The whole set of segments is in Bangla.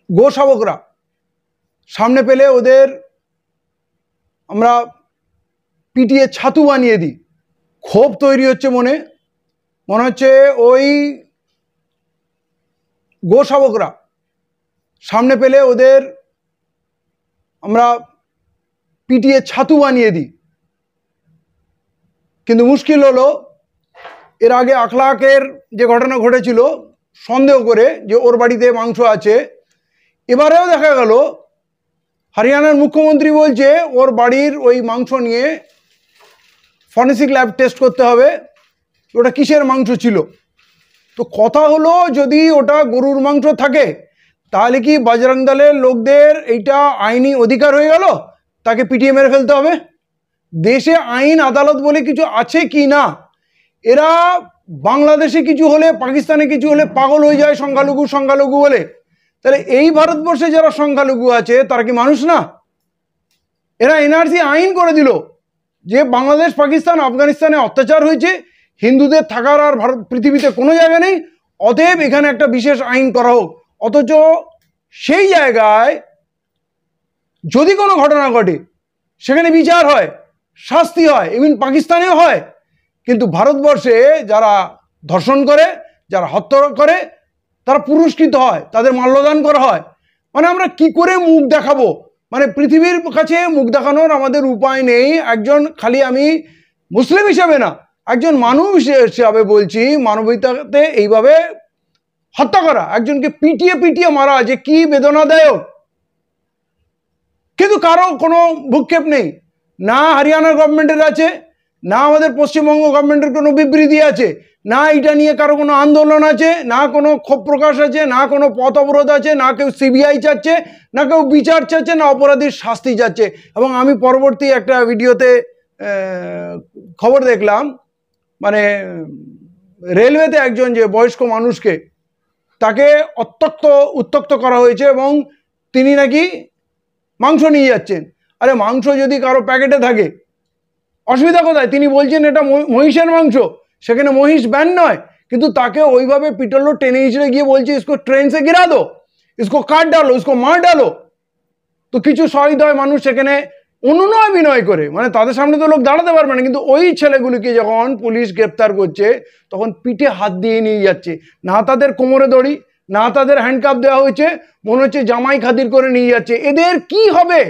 গো শাবকরা সামনে পেলে ওদের আমরা পিটিয়ে ছাতু বানিয়ে দিই। ক্ষোভ তৈরি হচ্ছে মনে হচ্ছে ওই গো শাবকরা সামনে পেলে ওদের আমরা পিটিয়ে ছাতু বানিয়ে দিই। কিন্তু মুশকিল হলো, এর আগে আখলাকের যে ঘটনা ঘটেছিল সন্দেহ করে যে ওর বাড়িতে মাংস আছে, এবারেও দেখা গেল হরিয়ানার মুখ্যমন্ত্রী বলছে ওর বাড়ির ওই মাংস নিয়ে ফরেন্সিক ল্যাব টেস্ট করতে হবে, ওটা কিসের মাংস ছিল। তো কথা হলো, যদি ওটা গরুর মাংস থাকে তাহলে কি বজরং দলের লোকদের এইটা আইনি অধিকার হয়ে গেল, তাকে পিটিয়ে মেরে ফেলতে হবে? দেশে আইন আদালত বলে কিছু আছে কি না? এরা বাংলাদেশে কিছু হলে, পাকিস্তানে কিছু হলে পাগল হয়ে যায় সংখ্যালঘু বলে। তাহলে এই ভারতবর্ষে যারা সংখ্যালঘু আছে তারা কি মানুষ না? এরা এনআরসি আইন করে দিল যে বাংলাদেশ, পাকিস্তান, আফগানিস্তানে অত্যাচার হয়েছে, হিন্দুদের থাকার আর ভারত পৃথিবীতে কোনো জায়গা নেই, অতএব এখানে একটা বিশেষ আইন করা হোক। অথচ সেই জায়গায় যদি কোনো ঘটনা ঘটে সেখানে বিচার হয়, শাস্তি হয়, ইভেন পাকিস্তানেও হয়। কিন্তু ভারতবর্ষে যারা ধর্ষণ করে, যারা হত্যা করে, তারা পুরস্কৃত হয়, তাদের মাল্যদান করা হয়। মানে আমরা কি করে মুখ দেখাবো? মানে পৃথিবীর কাছে মুখ দেখানোর আমাদের উপায় নেই। একজন, খালি আমি মুসলিম হিসেবে না, একজন মানুষ হিসাবে বলছি, মানবিকতাতে এইভাবে হত্যা করা, একজনকে পিটিয়ে পিটিয়ে মারা, যে কি বেদনাদায়ক। কিন্তু কারো কোনো ভূক্ষেপ নেই, না হরিয়ানা গভর্নমেন্টের আছে, না আমাদের পশ্চিমবঙ্গ গভর্নমেন্টের কোনো বিবৃতি আছে, না এটা নিয়ে কারো কোনো আন্দোলন আছে, না কোনো ক্ষোভ প্রকাশ আছে, না কোনো পথ অবরোধ আছে, না কেউ সিবিআই চাচ্ছে, না কেউ বিচার চাচ্ছে, না অপরাধীর শাস্তি চাচ্ছে। এবং আমি পরবর্তী একটা ভিডিওতে খবর দেখলাম, মানে রেলওয়েতে একজন যে বয়স্ক মানুষকে, তাকে উত্ত্যক্ত করা হয়েছে এবং তিনি নাকি মাংস নিয়ে যাচ্ছেন। আরে মাংস যদি কারো প্যাকেটে থাকে অসুবিধা কোথায়? তিনি বলছেন এটা মহিষের মাংস, সেখানে মহিষ ব্যান নয়, কিন্তু তাকে ওইভাবে পিটলো, টেনে হিচড়ে গিয়ে বলছে ইসকো ট্রেন সে গিরা দো, ইসকো কাট ডালো, ইসকো মার ডালো। তো কিছু সহৃদয় মানুষ সেখানে অনুনয় বিনয় করে, মানে তাদের সামনে তো লোক দাঁড়াতে পারবে না, কিন্তু ওই ছেলেগুলিকে যখন পুলিশ গ্রেপ্তার করছে তখন পিঠে হাত দিয়ে নিয়ে যাচ্ছে, না তাদের কোমরে দড়ি, না তাদের হ্যান্ডকাপ দেওয়া হয়েছে, মনে হচ্ছে জামাই খাতির করে নিয়ে যাচ্ছে। এদের কি হবে?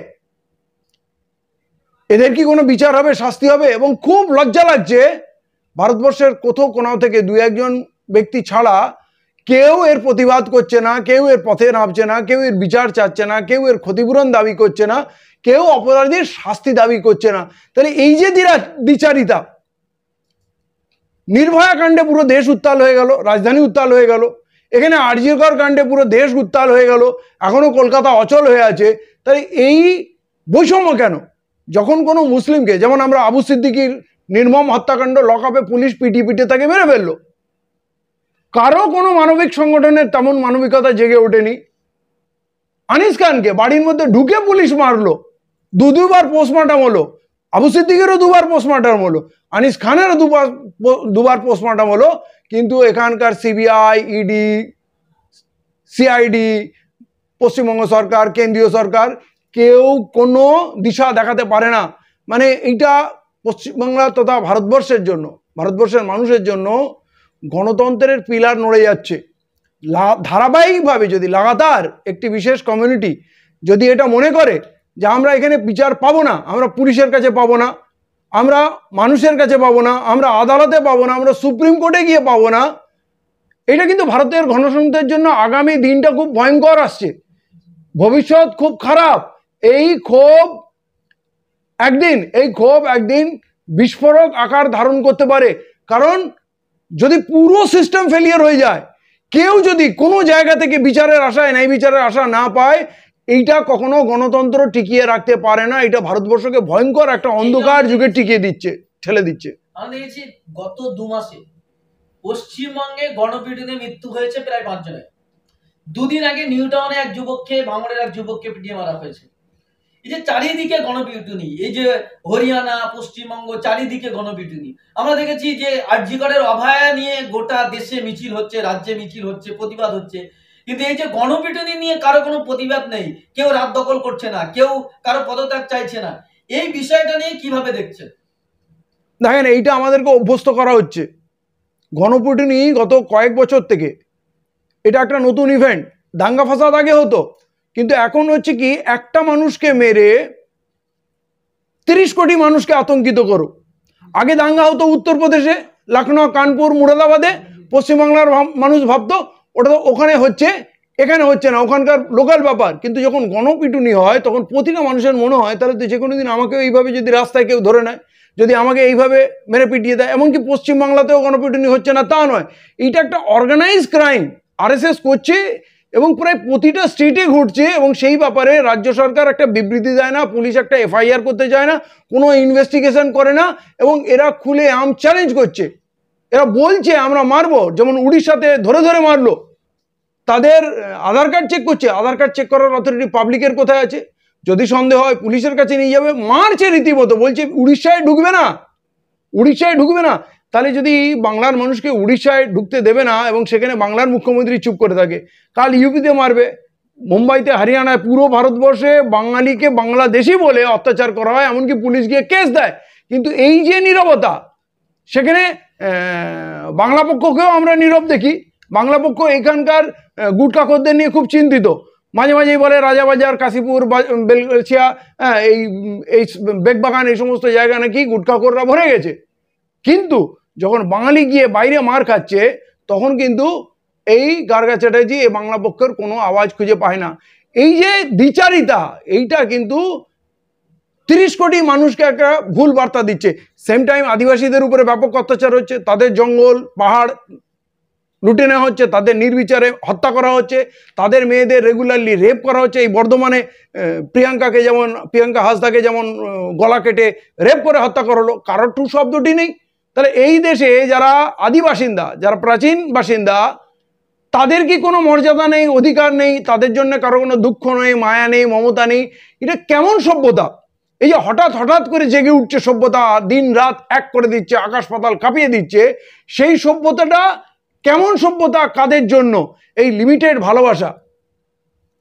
এদের কি কোনো বিচার হবে, শাস্তি হবে? এবং খুব লজ্জা লাগছে, ভারতবর্ষের কোথাও কোনাও থেকে দু একজন ব্যক্তি ছাড়া কেউ এর প্রতিবাদ করছে না, কেউ এর পথে নামছে না, কেউ এর বিচার চাচ্ছে না, কেউ এর ক্ষতিপূরণ দাবি করছে না, কেউ অপরাধীর শাস্তি দাবি করছে না। তাহলে এই যে দ্বিচারিতা, নির্ভয়া কাণ্ডে পুরো দেশ উত্তাল হয়ে গেল, রাজধানী উত্তাল হয়ে গেল, এখানে আরজিকর কাণ্ডে পুরো দেশ উত্তাল হয়ে গেল, এখনো কলকাতা অচল হয়ে আছে। তাই এই বৈষম্য কেন? যখন কোনো মুসলিমকে, যেমন আমরা আবু সিদ্দিকির নির্মম হত্যাকাণ্ড, লকআপে পুলিশ পিটিয়ে তাকে মেরে ফেললো, কারো কোনো মানবিক সংগঠনের তেমন মানবিকতা জেগে ওঠেনি। আনিস খানকে বাড়ির মধ্যে ঢুকে পুলিশ মারলো, দুবার পোস্টমর্টম হলো, আবু সিদ্দিকেরও দুবার পোস্টমর্টম হলো, আনিস খানেরও দুবার পোস্টমর্টম হলো, কিন্তু এখানকার সিবিআই, ইডি, সিআইডি, পশ্চিমবঙ্গ সরকার, কেন্দ্রীয় সরকার কেউ কোনো দিশা দেখাতে পারে না। মানে এইটা পশ্চিমবাংলা তথা ভারতবর্ষের জন্য, ভারতবর্ষের মানুষের জন্য গণতন্ত্রের পিলার নড়ে যাচ্ছে। ধারাবাহিকভাবে যদি লাগাতার একটি বিশেষ কমিউনিটি যদি এটা মনে করে যে আমরা এখানে বিচার পাবো না, আমরা পুলিশের কাছে পাবো না, আমরা মানুষের কাছে পাবো না, আমরা আদালতে পাবো না, আমরা সুপ্রিম কোর্টে গিয়ে পাবো না, এটা কিন্তু ভারতের গণতন্ত্রের জন্য আগামী দিনটা খুব ভয়ঙ্কর আসছে, ভবিষ্যৎ খুব খারাপ। এই ক্ষোভ একদিন বিস্ফোরক আকার ধারণ করতে পারে। কারণ যদি পুরো সিস্টেম ফেলিয়ার হয়ে যায়, কেউ যদি কোনো জায়গা থেকে বিচারের আশায়, ন্যায় বিচারের আশা না পায়, এইটা কখনো গণতন্ত্র টিকিয়ে রাখতে পারে না। এটা ভারতবর্ষকে ভয়ঙ্কর একটা অন্ধকার যুগে ঠেলে দিচ্ছে। আমরা দেখেছি গত 2 মাসে পশ্চিমবঙ্গে গণপিটুনিতে মৃত্যু হয়েছে প্রায় 5 জনের। 2 দিন আগে নিউ টাউনে এক যুবককে, ভাঙড়ের এক যুবককে পিটিয়ে মারা হয়েছে। এই যে চারিদিকে গণপিটুনি, এই যে হরিয়ানা, পশ্চিমবঙ্গ, চারিদিকে গণপিটুনি। আমরা দেখেছি যে আরজিকরের অভয়া নিয়ে গোটা দেশে মিছিল হচ্ছে, রাজ্যে মিছিল হচ্ছে, প্রতিবাদ হচ্ছে, কিন্তু এই যে গণপিটুনি নিয়ে কারো কোনো প্রতিবাদ নেই, কেউ রাত দখল করছে না, কেউ কারো পদত্যাগ চাইছে না, এই বিষয়টা নিয়ে কিভাবে দেখছেন? দেখেন, এইটা আমাদেরকে অভ্যস্ত করা হচ্ছে। গণপিটুনি গত কয়েক বছর থেকে এটা একটা নতুন ইভেন্ট। দাঙ্গা ফাসাদ আগে হতো, কিন্তু এখন হচ্ছে কি, একটা মানুষকে মেরে 30 কোটি মানুষকে আতঙ্কিত করো। আগে দাঙ্গা হতো উত্তরপ্রদেশে, লখনৌ, কানপুর, মুরাদাবাদে, পশ্চিমবাংলার মানুষ ভাবতো ওটা তো ওখানে হচ্ছে, এখানে হচ্ছে না, ওখানকার লোকাল ব্যাপার। কিন্তু যখন গণপিটুনি হয় তখন প্রতিটা মানুষের মনে হয় তাহলে তো যে কোনো দিন আমাকেও এইভাবে যদি রাস্তায় কেউ ধরে নেয়, যদি আমাকে এইভাবে মেরে পিটিয়ে দেয়। এমনকি পশ্চিমবাংলাতেও গণপিটুনি হচ্ছে না তা নয়, এইটা একটা অর্গানাইজ ক্রাইম আরএসএস করছে এবং প্রায় প্রতিটা স্ট্রিটে ঘটছে। এবং সেই ব্যাপারে রাজ্য সরকার একটা বিবৃতি দেয় না, পুলিশ একটা এফআইআর করতে চায় না, কোনো ইনভেস্টিগেশন করে না, এবং এরা খুলে আম চ্যালেঞ্জ করছে। এরা বলছে আমরা মারবো, যেমন উড়িষ্যাতে ধরে ধরে মারলো, তাদের আধার কার্ড চেক করছে। আধার কার্ড চেক করার অথরিটি পাবলিকের কোথায় আছে? যদি সন্দেহ হয় পুলিশের কাছে নিয়ে যাবে। মারছে রীতিমতো, বলছে উড়িষ্যায় ঢুকবে না, উড়িষ্যায় ঢুকবে না। তাহলে যদি বাংলার মানুষকে উড়িষ্যায় ঢুকতে দেবে না এবং সেখানে বাংলার মুখ্যমন্ত্রী চুপ করে থাকে, কাল ইউপিতে মারবে, মুম্বাইতে, হরিয়ানায়, পুরো ভারতবর্ষে বাঙালিকে বাংলাদেশি বলে অত্যাচার করা হয়, এমনকি পুলিশ গিয়ে কেস দেয়। কিন্তু এই যে নীরবতা, সেখানে বাংলা পক্ষকেও আমরা নীরব দেখি। বাংলা পক্ষ এখানকার গুটখাখোরদের নিয়ে খুব চিন্তিত। মাঝে মাঝেই বলে রাজাবাজার, কাশীপুর, বেলগাছিয়া, এই এই বেগবাগান, এই সমস্ত জায়গা নাকি গুটখাখোররা ভরে গেছে। কিন্তু যখন বাঙালি গিয়ে বাইরে মার খাচ্ছে, তখন কিন্তু এই গার্গা চ্যাটার্জি এই বাংলা পক্ষের কোনো আওয়াজ খুঁজে পায় না। এই যে দ্বিচারিতা, এইটা কিন্তু 30 কোটি মানুষকে একটা ভুল বার্তা দিচ্ছে। সেম টাইম আদিবাসীদের উপরে ব্যাপক অত্যাচার হচ্ছে, তাদের জঙ্গল পাহাড় লুটে নেওয়া হচ্ছে, তাদের নির্বিচারে হত্যা করা হচ্ছে, তাদের মেয়েদের রেগুলারলি রেপ করা হচ্ছে। এই বর্ধমানে প্রিয়াঙ্কা হাসদাকে যেমন গলা কেটে রেপ করে হত্যা করা হলো, কারোর টু শব্দটি নেই। তাহলে এই দেশে যারা আদিবাসিন্দা, যারা প্রাচীন বাসিন্দা, তাদের কি কোনো মর্যাদা নেই, অধিকার নেই? তাদের জন্য কারো কোনো দুঃখ নেই, মায়া নেই, মমতা নেই? এটা কেমন সভ্যতা? এই যে হঠাৎ হঠাৎ করে জেগে উঠছে সভ্যতা, দিন রাত এক করে দিচ্ছে, আকাশ পাতাল কাঁপিয়ে দিচ্ছে, সেই সভ্যতাটা কেমন সভ্যতা? কাদের জন্য? এই লিমিটেড ভালোবাসা,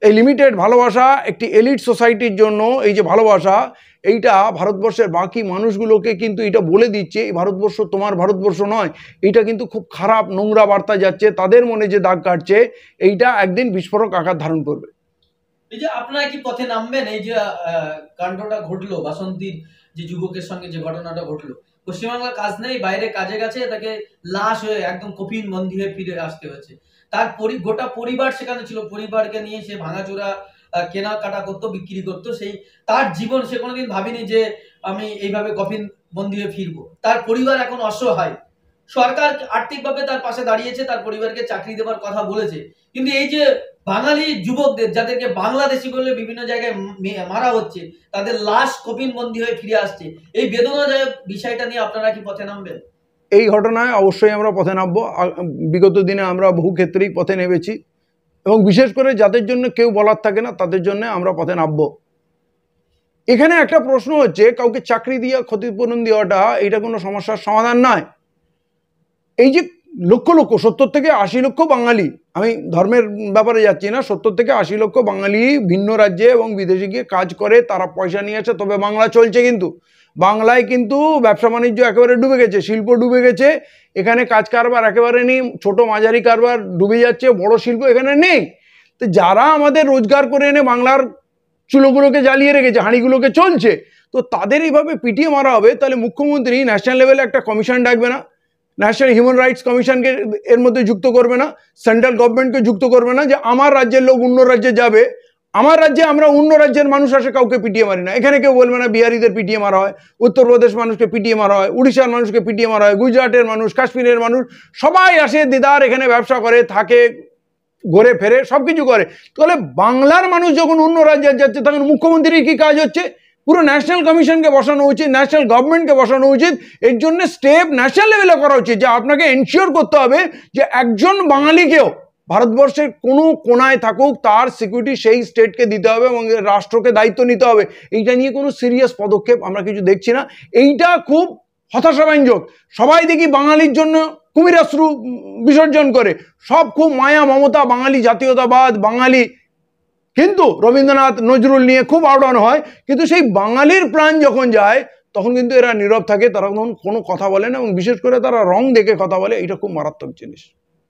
এই লিমিটেড ভালোবাসা একটি এলিট সোসাইটির জন্য। এই যে ভালোবাসা, এইটা ভারতবর্ষের বাকি মানুষগুলোকে কিন্তু এটা বলে দিচ্ছে এই ভারতবর্ষ তোমার ভারতবর্ষ নয়। এইটা কিন্তু খুব খারাপ নোংরা বার্তা যাচ্ছে, তাদের মনে যে দাগ কাটছে, এইটা একদিন বিস্ফোরক আকার ধারণ করবে। এই যে আপনারা কি পথে নামবেন? এই যে কাণ্ডটা ঘটলো, বাসন্তীর যে যুবকের সঙ্গে যে ঘটনাটা ঘটলো, পশ্চিমবাংলার কাজ নেই, বাইরে কাজে গেছে, তাকে লাশ হয়ে একদম কফিন বন্দী হয়ে ফিরে আসতে হয়েছে। তার গোটা পরিবার সেখানে ছিল, পরিবারকে নিয়ে সে ভাঙাচোরা কেনাকাটা করতো, বিক্রি করতো। সেই তার জীবন, সে কোনোদিন ভাবিনি যে আমি এইভাবে কফিন বন্দী হয়ে ফিরবো। তার পরিবার এখন অসহায়। সরকার আর্থিকভাবে তার পাশে দাঁড়িয়েছে, তার পরিবারকে চাকরি দেওয়ার কথা বলেছে, কিন্তু এই যে বাঙালি যুবকদের, যাদেরকে বাংলাদেশি বলে বিভিন্ন জায়গায় মারা হচ্ছে, তাদের লাশ কফিন বন্দী হয়ে ফিরে আসছে, এই বেদনাদায়ক বিষয়টা নিয়ে আপনারা কি পথে নামবেন? এই ঘটনায় অবশ্যই আমরা পথে নামবো। বিগত দিনে আমরা বহু ক্ষেত্রেই পথে নেমেছি, এবং বিশেষ করে যাদের জন্য কেউ বলার থাকে না, তাদের জন্য আমরা পথে নামবো। এখানে একটা প্রশ্ন হচ্ছে, কাউকে চাকরি দিয়ে ক্ষতিপূরণ দেওয়াটা এইটা কোনো সমস্যার সমাধান নয়। এই যে লক্ষ লক্ষ, 70 থেকে 80 লক্ষ বাঙালি, আমি ধর্মের ব্যাপারে যাচ্ছি না, 70 থেকে 80 লক্ষ বাঙালি ভিন্ন রাজ্যে এবং বিদেশে গিয়ে কাজ করে, তারা পয়সা নিয়ে আসে, তবে বাংলা চলছে। কিন্তু বাংলায় কিন্তু ব্যবসা বাণিজ্য একেবারে ডুবে গেছে, শিল্প ডুবে গেছে, এখানে কাজ কারবার একেবারে নেই, ছোট মাঝারি কারবার ডুবে যাচ্ছে, বড় শিল্প এখানে নেই। তো যারা আমাদের রোজগার করে এনে বাংলার চুলোগুলোকে জ্বালিয়ে রেখেছে, হাঁড়িগুলোকে চলছে, তো তাদের এইভাবে পিটিয়ে মারা হবে। তাহলে মুখ্যমন্ত্রী ন্যাশনাল লেভেলে একটা কমিশন ডাকবে না? ন্যাশনাল হিউম্যান রাইটস কমিশনকে এর মধ্যে যুক্ত করবে না? সেন্ট্রাল গভর্নমেন্টকে যুক্ত করবে না যে আমার রাজ্যের লোক অন্য রাজ্যে যাবে, আমার রাজ্যে আমরা অন্য রাজ্যের মানুষ আসে কাউকে পিটিয়ে মারি না? এখানে কেউ বলবে না বিহারিদের পিটিয়ে মারা হয়, উত্তরপ্রদেশ মানুষকে পিটিয়ে মারা হয়, উড়িষ্যার মানুষকে পিটিয়ে মারা হয়, গুজরাটের মানুষ, কাশ্মীরের মানুষ, সবাই আসে দিদার, এখানে ব্যবসা করে, থাকে, ঘুরে ফেরে, সবকিছু করে। তাহলে বাংলার মানুষ যখন অন্য রাজ্যে যাচ্ছে, তখন মুখ্যমন্ত্রীর কি কাজ হচ্ছে? পুরো ন্যাশনাল কমিশনকে বসানো উচিত, ন্যাশনাল গভর্নমেন্টকে বসানো উচিত। এর জন্য স্টেপ ন্যাশনাল লেভেলে করা উচিত, যে আপনাকে এনশিওর করতে হবে যে একজন বাঙালিকেও ভারতবর্ষের কোনো কোনায় থাকুক, তার সিকিউরিটি সেই স্টেটকে দিতে হবে এবং রাষ্ট্রকে দায়িত্ব নিতে হবে। এইটা নিয়ে কোনো সিরিয়াস পদক্ষেপ আমরা কিছু দেখছি না। এইটা খুব হতাশাব্যঞ্জক। সবাই দেখি বাঙালির জন্য কুমিরাশ্রু বিসর্জন করে, সব খুব মায়া মমতা, বাঙালি জাতীয়তাবাদ, বাঙালি। কিন্তু রবীন্দ্রনাথ নজরুল নিয়ে খুব আওড়ানো হয়, কিন্তু সেই বাঙালির প্রাণ যখন যায় তখন কিন্তু এরা নীরব থাকে, তারা তখন কোনো কথা বলে না, এবং বিশেষ করে তারা রং দেখে কথা বলে। এটা খুব মারাত্মক জিনিস।